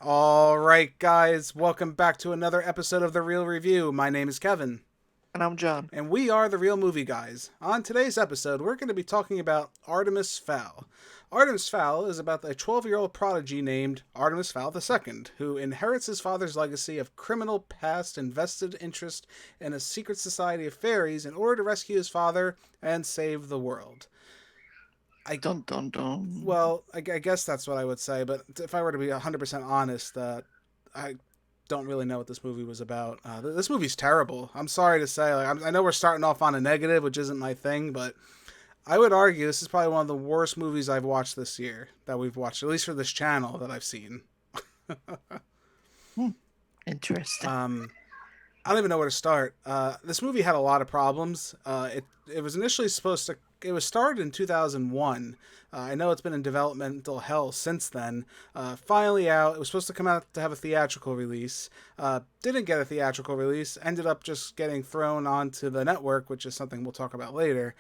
All right, guys, welcome back to another episode of The Real Review. My name is Kevin. And I'm John. And we are The Real Movie Guys. On today's episode, we're going to be talking about Artemis Fowl. Artemis Fowl is about a 12-year-old prodigy named Artemis Fowl II, who inherits his father's legacy of criminal past and vested interest in a secret society of fairies in order to rescue his father and save the world. Dun dun dun. Well, I guess that's what I would say, but if I were to be 100% honest, I don't really know what this movie was about. This movie's terrible. I'm sorry to say. I know we're starting off on a negative, which isn't my thing, but I would argue this is probably one of the worst movies I've watched this year, that we've watched, at least for this channel that I've seen. Interesting. I don't even know where to start. This movie had a lot of problems. It was initially supposed to... It was started in 2001. I know it's been in developmental hell since then. Finally out. It was supposed to come out to have a theatrical release. Didn't get a theatrical release. Ended up just getting thrown onto the network, which is something we'll talk about later.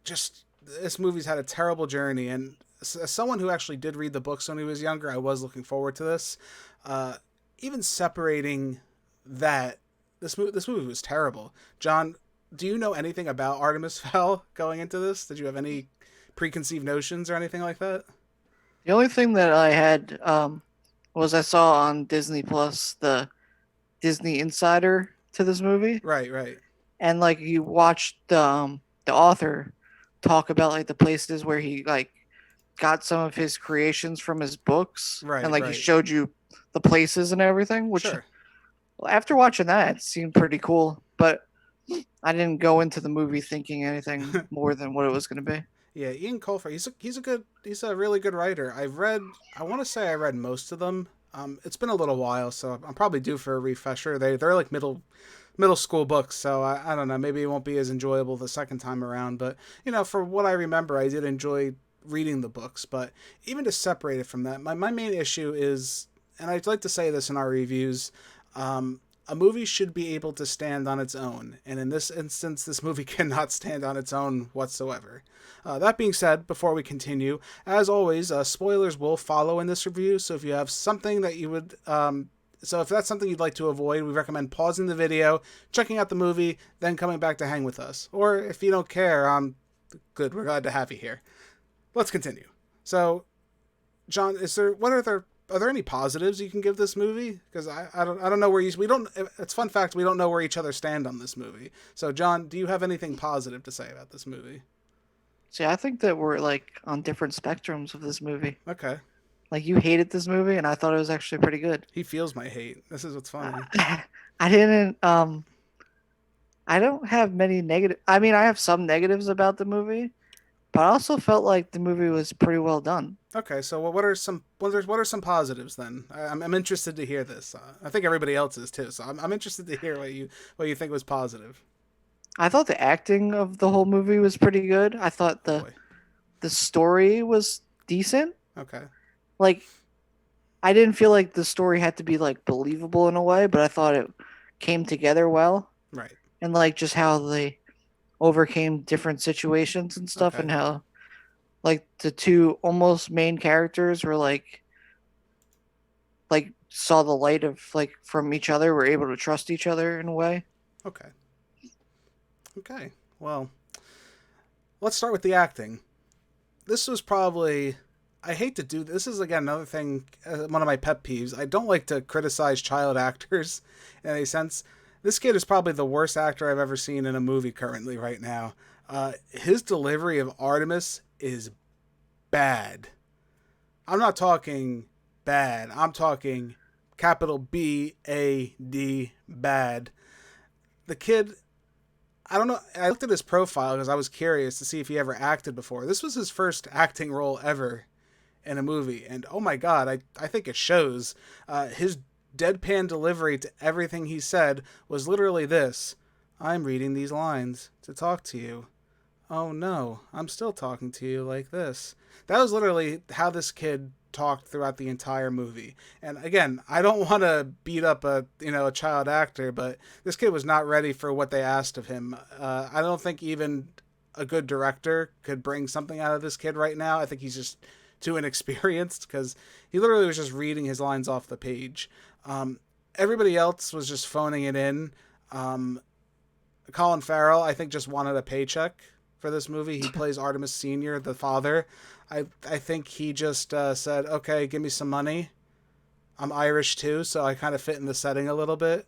This movie's had a terrible journey. And as someone who actually did read the books when he was younger, I was looking forward to this. Even separating that, this movie was terrible. John, do you know anything about Artemis Fowl going into this? Did you have any preconceived notions or anything like that? The only thing that I had was I saw on Disney Plus the Disney Insider to this movie. Right. And like you watched the author talk about like the places where he like got some of his creations from his books. Right. And like he showed you the places and everything, which sure. After watching that, it seemed pretty cool. But I didn't go into the movie thinking anything more than what it was going to be. Yeah, Ian Colfer, he's a really good writer. I want to say I read most of them. It's been a little while, so I'm probably due for a refresher. They're like middle school books, so I don't know, maybe it won't be as enjoyable the second time around, but for what I remember, I did enjoy reading the books. But even to separate it from that, my main issue is, and I'd like to say this in our reviews, a movie should be able to stand on its own, and in this instance, this movie cannot stand on its own whatsoever. That being said, before we continue, as always, spoilers will follow in this review, so if you have something that you would... So if that's something you'd like to avoid, we recommend pausing the video, checking out the movie, then coming back to hang with us. Or if you don't care, good, we're glad to have you here. Let's continue. So, John, are there any positives you can give this movie? Because I don't know where it's fun fact, we don't know where each other stand on this movie. So John, do you have anything positive to say about this movie? See, I think that we're like on different spectrums of this movie. Okay. Like you hated this movie and I thought it was actually pretty good. He feels my hate. This is what's funny. I didn't I don't have many negative. I mean, I have some negatives about the movie, but I also felt like the movie was pretty well done. Okay, so what are some positives then? I'm interested to hear this. I think everybody else is too. So I'm interested to hear what you think was positive. I thought the acting of the whole movie was pretty good. I thought the story was decent. Okay. Like, I didn't feel like the story had to be like believable in a way, but I thought it came together well. Right. And like just how they overcame different situations and stuff, Okay. and how like the two almost main characters were like saw the light of like from each other, were able to trust each other in a way. Okay. Well, let's start with the acting. This was probably... I hate to do this. This is, again, another thing, one of my pet peeves. I don't like to criticize child actors in any sense. This kid is probably the worst actor I've ever seen in a movie currently right now. His delivery of Artemis is bad. I'm not talking bad. I'm talking capital B-A-D, bad. The kid... I don't know. I looked at his profile because I was curious to see if he ever acted before. This was his first acting role ever in a movie. And oh my God, I think it shows. His deadpan delivery to everything he said was literally this: I'm reading these lines to talk to you. Oh no, I'm still talking to you like this. That was literally how this kid talked throughout the entire movie. And again, I don't want to beat up a child actor, but this kid was not ready for what they asked of him. I don't think even a good director could bring something out of this kid right now. I think he's just too inexperienced because he literally was just reading his lines off the page. Everybody else was just phoning it in. Colin Farrell, I think, just wanted a paycheck for this movie. He plays Artemis Sr., the father. I think he just said, okay, give me some money. I'm Irish too, so I kind of fit in the setting a little bit.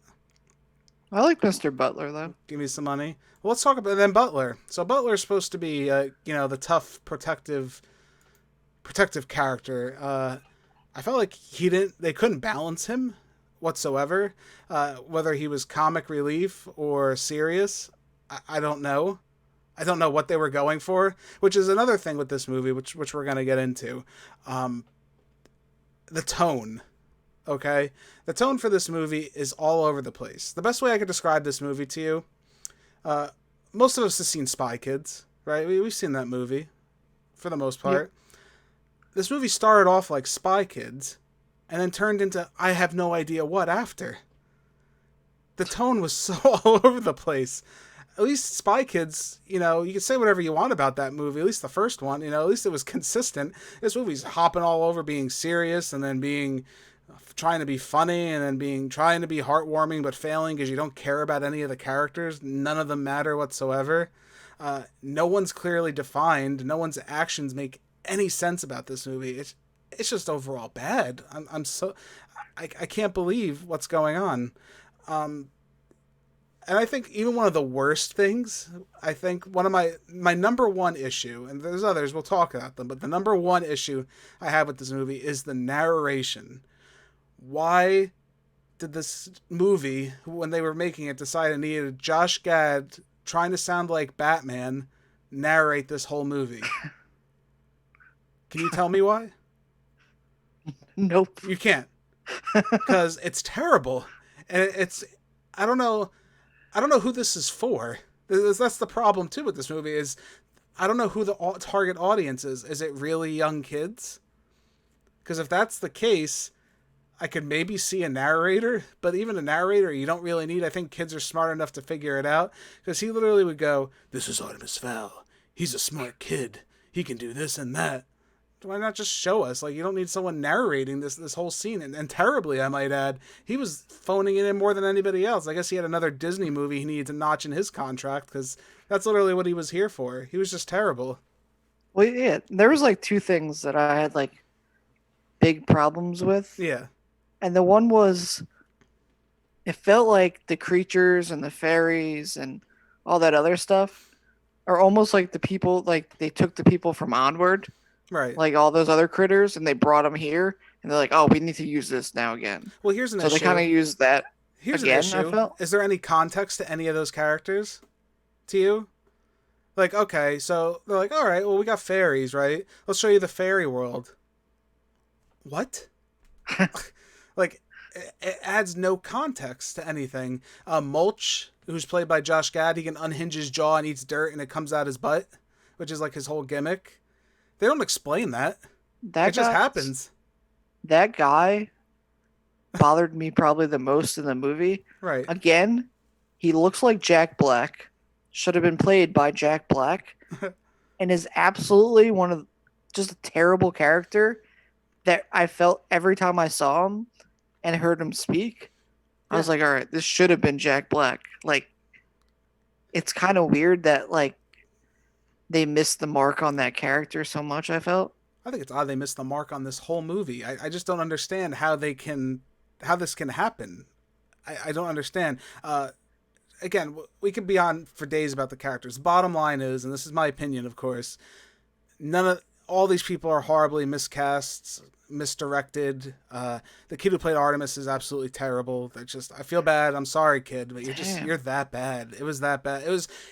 I like Mr. Butler though. Give me some money. Well, let's talk about then Butler. So Butler's supposed to be, the tough, protective character. I felt like they couldn't balance him whatsoever. Whether he was comic relief or serious, I don't know. I don't know what they were going for, which is another thing with this movie, which we're going to get into. The tone, okay? The tone for this movie is all over the place. The best way I could describe this movie to you, most of us have seen Spy Kids, right? We've seen that movie, for the most part. Yep. This movie started off like Spy Kids, and then turned into I have no idea what after. The tone was so all over the place. At least Spy Kids, you can say whatever you want about that movie. At least the first one, at least it was consistent. This movie's hopping all over being serious and then trying to be funny and then trying to be heartwarming but failing because you don't care about any of the characters. None of them matter whatsoever. No one's clearly defined. No one's actions make any sense about this movie. It's just overall bad. I can't believe what's going on. And I think even one of the worst things, I think one of my number one issue, and there's others, we'll talk about them, but the number one issue I have with this movie is the narration. Why did this movie, when they were making it, decide it needed Josh Gad trying to sound like Batman narrate this whole movie? Can you tell me why? Nope. You can't. Because it's terrible. And I don't know who this is for. That's the problem too with this movie is I don't know who the target audience is. Is it really young kids? Because if that's the case, I could maybe see a narrator, but even a narrator you don't really need. I think kids are smart enough to figure it out because he literally would go, "This is Artemis Fowl. He's a smart kid. He can do this and that." Why not just show us? Like, you don't need someone narrating this whole scene. And terribly, I might add. He was phoning it in more than anybody else. I guess he had another Disney movie he needed to notch in his contract because that's literally what he was here for. He was just terrible. Well, yeah, there was like two things that I had like big problems with. Yeah. And the one was it felt like the creatures and the fairies and all that other stuff are almost like the people, like they took the people from Onward. Right. Like all those other critters, and they brought them here, and they're like, "Oh, we need to use this now again." Well, here's an issue. So they kind of used that. Here's again, an issue. I felt. Is there any context to any of those characters? To you? Like, okay, so they're like, all right, well, we got fairies, right? Let's show you the fairy world. What? Like, it adds no context to anything. Mulch, who's played by Josh Gad, he can unhinge his jaw and eats dirt, and it comes out his butt, which is like his whole gimmick. They don't explain that. It just happens. That guy bothered me probably the most in the movie. Right. Again, he looks like Jack Black. Should have been played by Jack Black. And is absolutely just a terrible character that I felt every time I saw him and heard him speak. I was like, all right, this should have been Jack Black. Like, it's kind of weird that, like, they missed the mark on that character so much, I felt. I think it's odd they missed the mark on this whole movie. I just don't understand how this can happen. I don't understand. Again, we could be on for days about the characters. Bottom line is, and this is my opinion, of course, all these people are horribly miscast, misdirected. The kid who played Artemis is absolutely terrible. I feel bad. I'm sorry, kid, but you're that bad. It was that bad.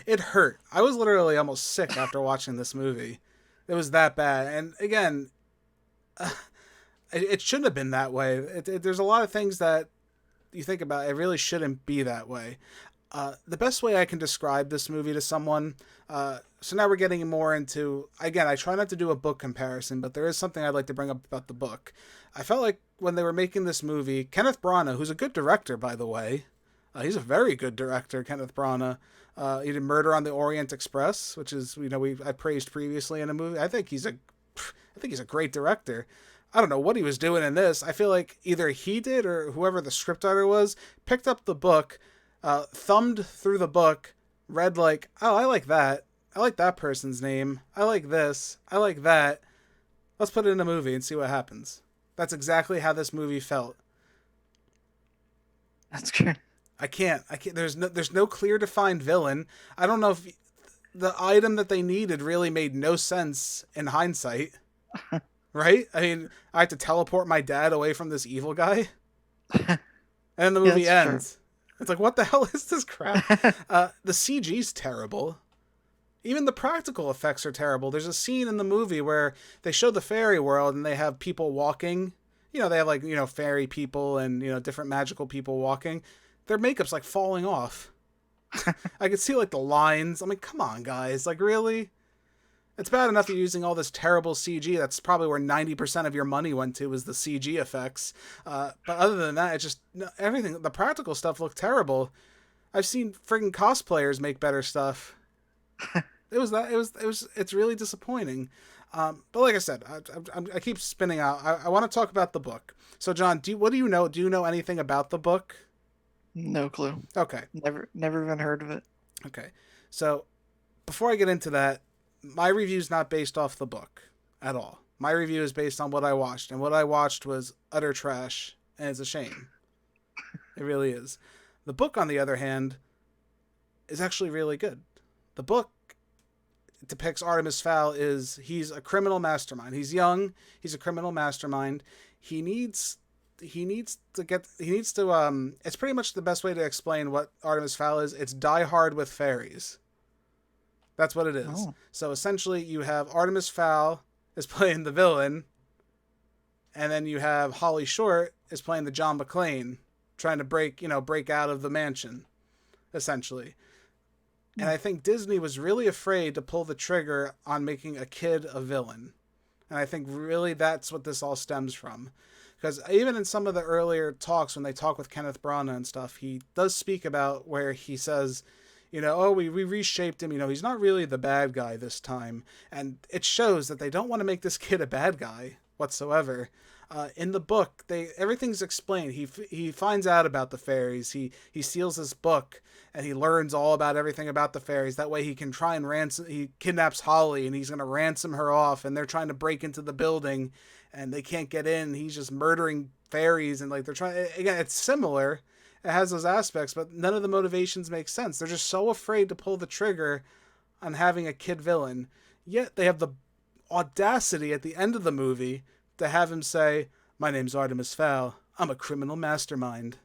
It hurt. I was literally almost sick after watching this movie. It was that bad. And again, it shouldn't have been that way. There's a lot of things that you think about. It really shouldn't be that way. The best way I can describe this movie to someone, so now we're getting more into, again, I try not to do a book comparison, but there is something I'd like to bring up about the book. I felt like when they were making this movie, Kenneth Branagh, who's a good director, by the way, he's a very good director, Kenneth Branagh. He did Murder on the Orient Express, which is, I praised previously in a movie. I think he's a great director. I don't know what he was doing in this. I feel like either he did or whoever the scriptwriter was picked up the book, thumbed through the book, read like, oh, I like that. I like that person's name. I like this. I like that. Let's put it in a movie and see what happens. That's exactly how this movie felt. That's good. I can't. There's no clear defined villain. I don't know if the item that they needed really made no sense in hindsight. Right? I mean, I had to teleport my dad away from this evil guy. And then the movie ends. True. It's like, what the hell is this crap? The CG's terrible. Even the practical effects are terrible. There's a scene in the movie where they show the fairy world and they have people walking. They have like, fairy people and, different magical people walking. Their makeup's like falling off. I could see like the lines. I'm like, come on, guys. Like, really? It's bad enough you're using all this terrible CG. That's probably where 90% of your money went to, was the CG effects. But other than that, it's just everything. The practical stuff looked terrible. I've seen friggin' cosplayers make better stuff. It's really disappointing. But like I said, I keep spinning out. I want to talk about the book. So John, what do you know? Do you know anything about the book? No clue. Okay. Never even heard of it. Okay. So before I get into that, my review is not based off the book at all. My review is based on what I watched, and what I watched was utter trash, and it's a shame. It really is. The book, on the other hand, is actually really good. The book depicts Artemis Fowl he's a criminal mastermind. He's young. He's a criminal mastermind. He needs to, it's pretty much the best way to explain what Artemis Fowl is. It's Die Hard with fairies. That's what it is. Oh. So essentially you have Artemis Fowl is playing the villain, and then you have Holly Short is playing the John McClane, trying to break out of the mansion, essentially. And I think Disney was really afraid to pull the trigger on making a kid a villain. And I think really that's what this all stems from. Because even in some of the earlier talks, when they talk with Kenneth Branagh and stuff, he does speak about where he says, we reshaped him. He's not really the bad guy this time. And it shows that they don't want to make this kid a bad guy whatsoever. In the book, everything's explained. He finds out about the fairies. He steals this book, and he learns all about everything about the fairies. That way he can try and he kidnaps Holly, and he's going to ransom her off, and they're trying to break into the building, and they can't get in. He's just murdering fairies, and like they're trying, again, it's similar. It has those aspects, but none of the motivations make sense. They're just so afraid to pull the trigger on having a kid villain. Yet they have the audacity at the end of the movie to have him say, "My name's Artemis Fowl. I'm a criminal mastermind."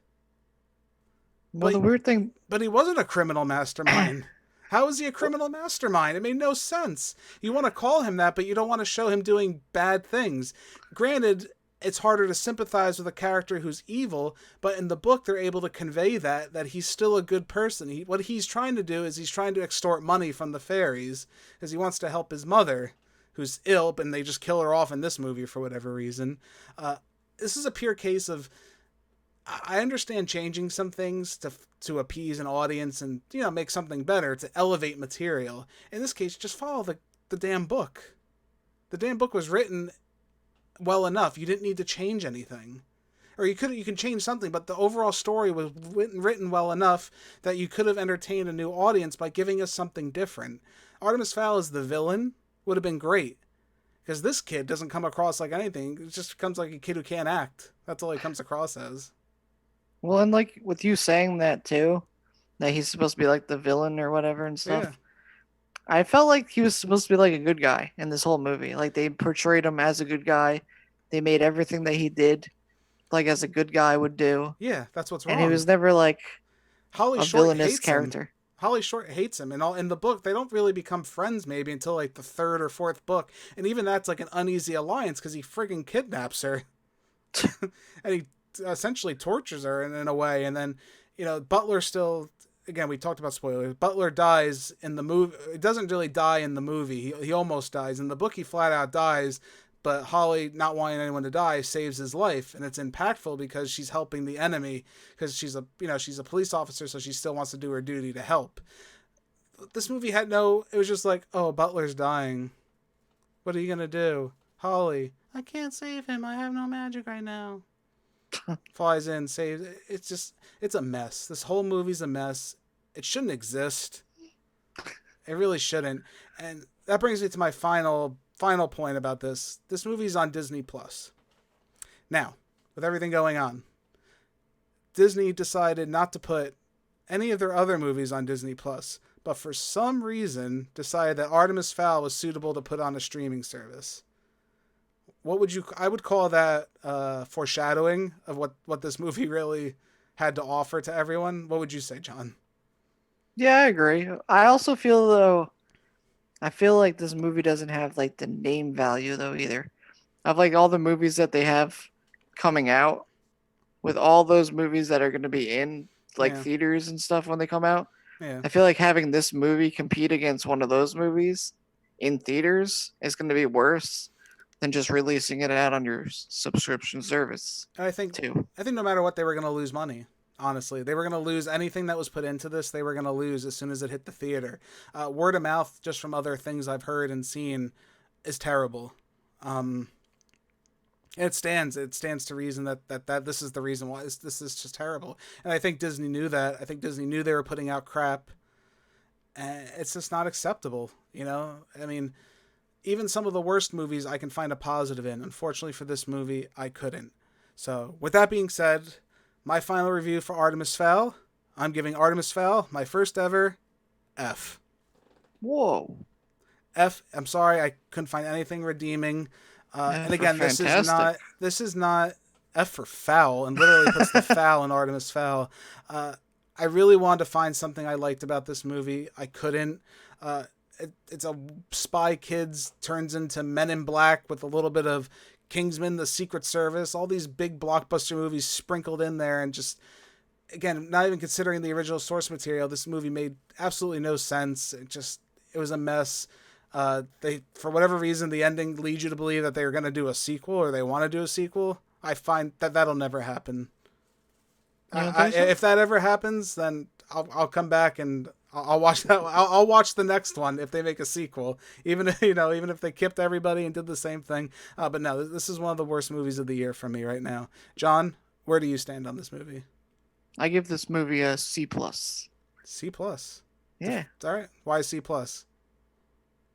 Well, the weird thing... But he wasn't a criminal mastermind. How is he a criminal mastermind? It made no sense. You want to call him that, but you don't want to show him doing bad things. Granted, it's harder to sympathize with a character who's evil, but in the book they're able to convey that he's still a good person. What he's trying to do is he's trying to extort money from the fairies because he wants to help his mother, who's ill, and they just kill her off in this movie for whatever reason. This is a pure case of, I understand changing some things to appease an audience and make something better, to elevate material. In this case, just follow the damn book. The damn book was written well enough. You didn't need to change anything. Or you can change something, but the overall story was written well enough that you could have entertained a new audience by giving us something different. Artemis Fowl as the villain would have been great, because this kid doesn't come across like anything. It just comes like a kid who can't act. That's all he comes across as. Well, and like with you saying that too, that he's supposed to be like the villain or whatever and stuff. Yeah. I felt like he was supposed to be like a good guy in this whole movie. Like they portrayed him as a good guy. They made everything that he did like as a good guy would do. Yeah, that's what's wrong. And he was never like Holly a Short villainous character. Holly Short hates him, and in the book they don't really become friends maybe until like the third or fourth book, and even that's like an uneasy alliance because he friggin' kidnaps her, and he essentially tortures her in a way, and then Butler still again, we talked about spoilers. Butler dies in the movie. It doesn't really die in the movie. He almost dies. In the book, he flat out dies, but Holly, not wanting anyone to die, saves his life, and it's impactful because she's helping the enemy, because she's a police officer, so she still wants to do her duty to help. This movie had no. It was just like, oh, Butler's dying. What are you gonna do, Holly? I can't save him. I have no magic right now. Flies in, saves. It's a mess. This whole movie's a mess. It shouldn't exist. It really shouldn't. And that brings me to my final point about this. This movie's on Disney Plus. Now, with everything going on, Disney decided not to put any of their other movies on Disney Plus, but for some reason decided that Artemis Fowl was suitable to put on a streaming service. I would call that foreshadowing of what this movie really had to offer to everyone. What would you say, John? Yeah, I agree. I also feel though, I feel like this movie doesn't have like the name value though either. Of like all the movies that they have coming out, with all those movies that are going to be in like Yeah. theaters and stuff when they come out, Yeah. I feel like having this movie compete against one of those movies in theaters is going to be worse than just releasing it out on your subscription service And too. I think no matter what, they were going to lose money. Honestly, they were going to lose anything that was put into this. They were going to lose as soon as it hit the theater. Word of mouth, just from other things I've heard and seen, is terrible. It stands. It stands to reason that this is the reason why this is just terrible. And I think Disney knew that. I think Disney knew they were putting out crap. And it's just not acceptable. I mean, even some of the worst movies I can find a positive in. Unfortunately for this movie, I couldn't. So with that being said, my final review for Artemis Fowl, I'm giving Artemis Fowl my first ever F. Whoa. F. I'm sorry, I couldn't find anything redeeming. And again, Fantastic. this is not F for foul, and literally puts the foul in Artemis Fowl. I really wanted to find something I liked about this movie. I couldn't. It's a Spy Kids turns into Men in Black with a little bit of Kingsman, the Secret Service, all these big blockbuster movies sprinkled in there, and just, again, not even considering the original source material, this movie made absolutely no sense. It was a mess. They, for whatever reason, the ending leads you to believe that they're going to do a sequel, or they want to do a sequel. I find that that'll never happen. You don't think so? If that ever happens, then I'll come back and I'll watch that. I'll watch the next one if they make a sequel. Even if they kipped everybody and did the same thing. But no, this is one of the worst movies of the year for me right now. John, where do you stand on this movie? I give this movie a C plus. C plus. Yeah. All right. Why C plus?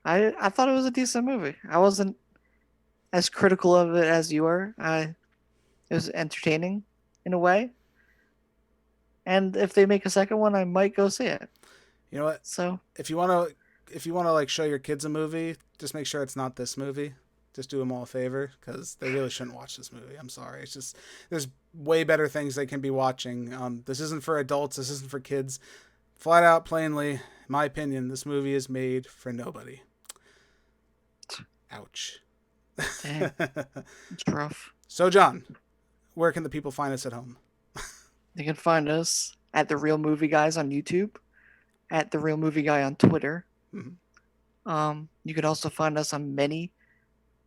I thought it was a decent movie. I wasn't as critical of it as you were. It was entertaining in a way. And if they make a second one, I might go see it. You know what? So If you want to like show your kids a movie, just make sure it's not this movie. Just do them all a favor, because they really shouldn't watch this movie. I'm sorry. It's just, there's way better things they can be watching. This isn't for adults. This isn't for kids. Flat out, plainly, in my opinion, this movie is made for nobody. Ouch. dang, it's rough. So, John, where can the people find us at home? You can find us at The Real Movie Guys on YouTube, at The Real Movie Guy on Twitter. Mm-hmm. You can also find us on many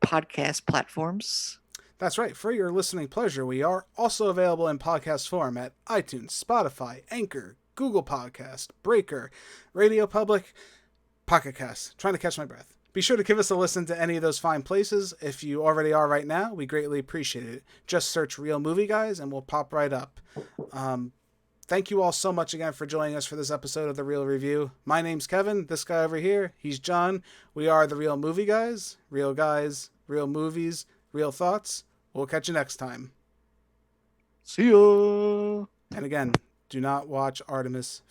podcast platforms. That's right. For your listening pleasure, we are also available in podcast form at iTunes, Spotify, Anchor, Google Podcast, Breaker, Radio Public, Pocket Cast. Trying to catch my breath. Be sure to give us a listen to any of those fine places. If you already are right now, we greatly appreciate it. Just search Real Movie Guys and we'll pop right up. Thank you all so much again for joining us for this episode of The Real Review. My name's Kevin. This guy over here, he's John. We are The Real Movie Guys. Real guys, real movies, real thoughts. We'll catch you next time. See ya! And again, do not watch Artemis